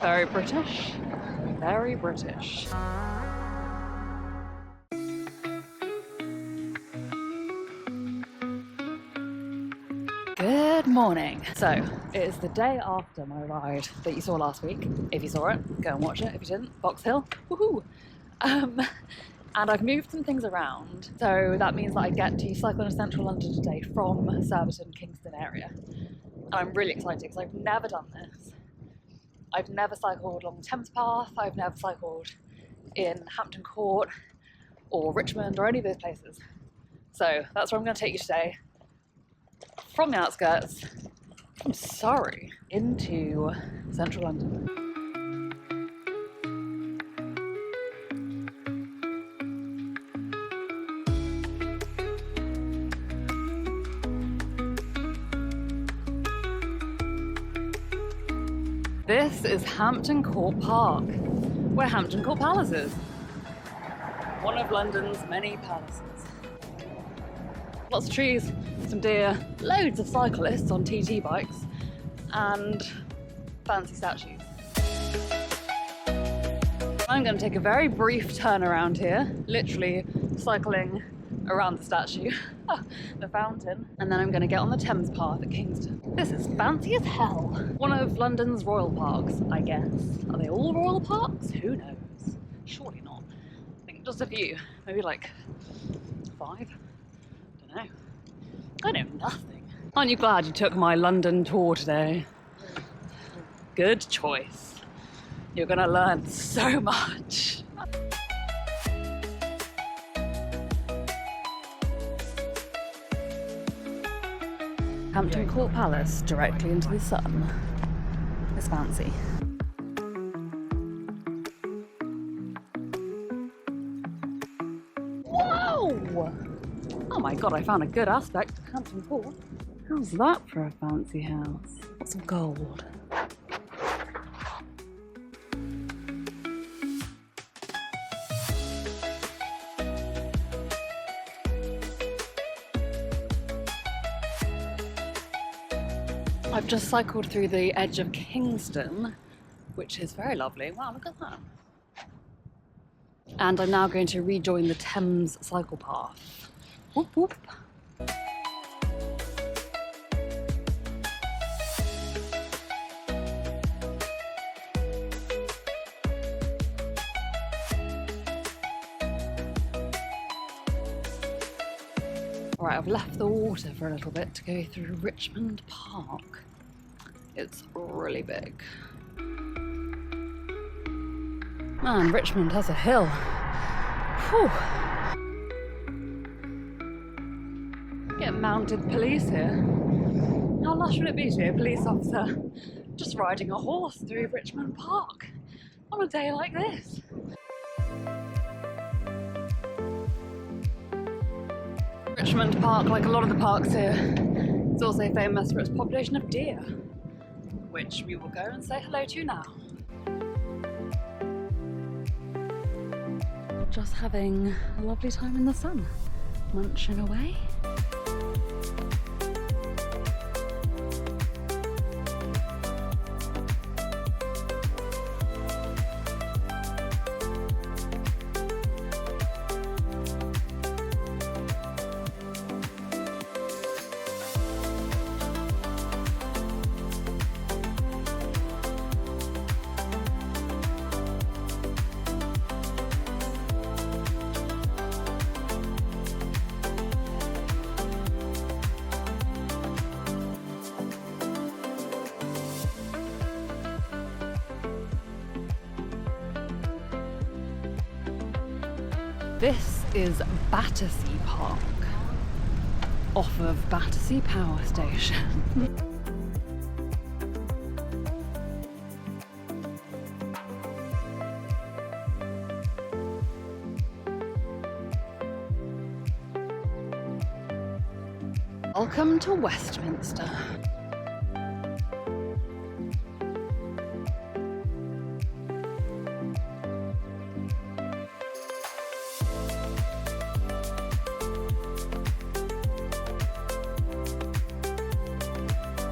Very British. Very British. Good morning. So, it is the day after my ride that you saw last week. If you saw it, go and watch it. If you didn't, Box Hill. Woohoo! And I've moved some things around, so that means that I get to cycle in central London today from Surbiton, Kingston area. And I'm really excited because I've never done this. I've never cycled along the Thames Path, I've never cycled in Hampton Court or Richmond or any of those places. So that's where I'm going to take you today. From the outskirts, from Surrey into central London. This is Hampton Court Park, where Hampton Court Palace is. One of London's many palaces. Lots of trees, some deer, loads of cyclists on TT bikes, and fancy statues. I'm going to take a very brief turn around here, literally cycling around the statue, the fountain, and then I'm going to get on the Thames Path at Kingston. This is fancy as hell. One of London's royal parks, I guess. Are they all royal parks? Who knows? Surely not. I think just a few, maybe like 5. Don't know. I know nothing. Aren't you glad you took my London tour today? Good choice. You're going to learn so much. Hampton Court Palace, directly into the sun. It's fancy. Whoa! Oh my god, I found a good aspect of Hampton Court. How's that for a fancy house? Lots of gold. I've just cycled through the edge of Kingston, which is very lovely. Wow, look at that. And I'm now going to rejoin the Thames cycle path. Whoop whoop. Alright, I've left the water for a little bit to go through Richmond Park. It's really big. Man, Richmond has a hill. Whew. Get mounted police here. How lush would it be to be a police officer just riding a horse through Richmond Park on a day like this? Richmond Park, like a lot of the parks here, is also famous for its population of deer, which we will go and say hello to now. Just having a lovely time in the sun, munching away. This is Battersea Park, off of Battersea Power Station. Welcome to Westminster.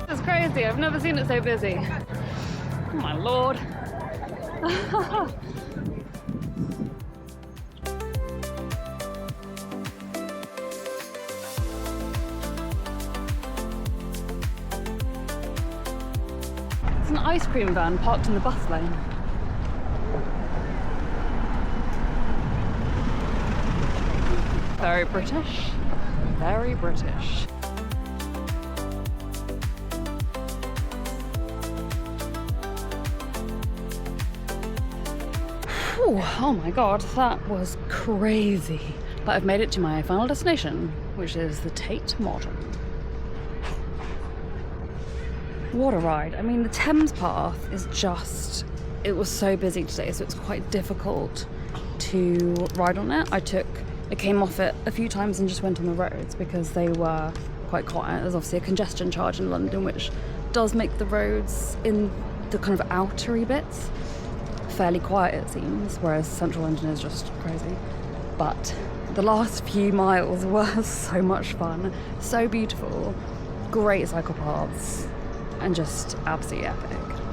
It's crazy, I've never seen it so busy. Oh my lord. It's an ice cream van parked in the bus lane. Very British. Very British. Whew, oh my god, that was crazy. But I've made it to my final destination, which is the Tate Modern. What a ride. I mean, the Thames Path is just, it was so busy today, so it's quite difficult to ride on it. I came off it a few times and just went on the roads because they were quite quiet. There's obviously a congestion charge in London, which does make the roads in the kind of outery bits fairly quiet, it seems, whereas central London is just crazy. But the last few miles were so much fun, so beautiful, great cycle paths, and just absolutely epic.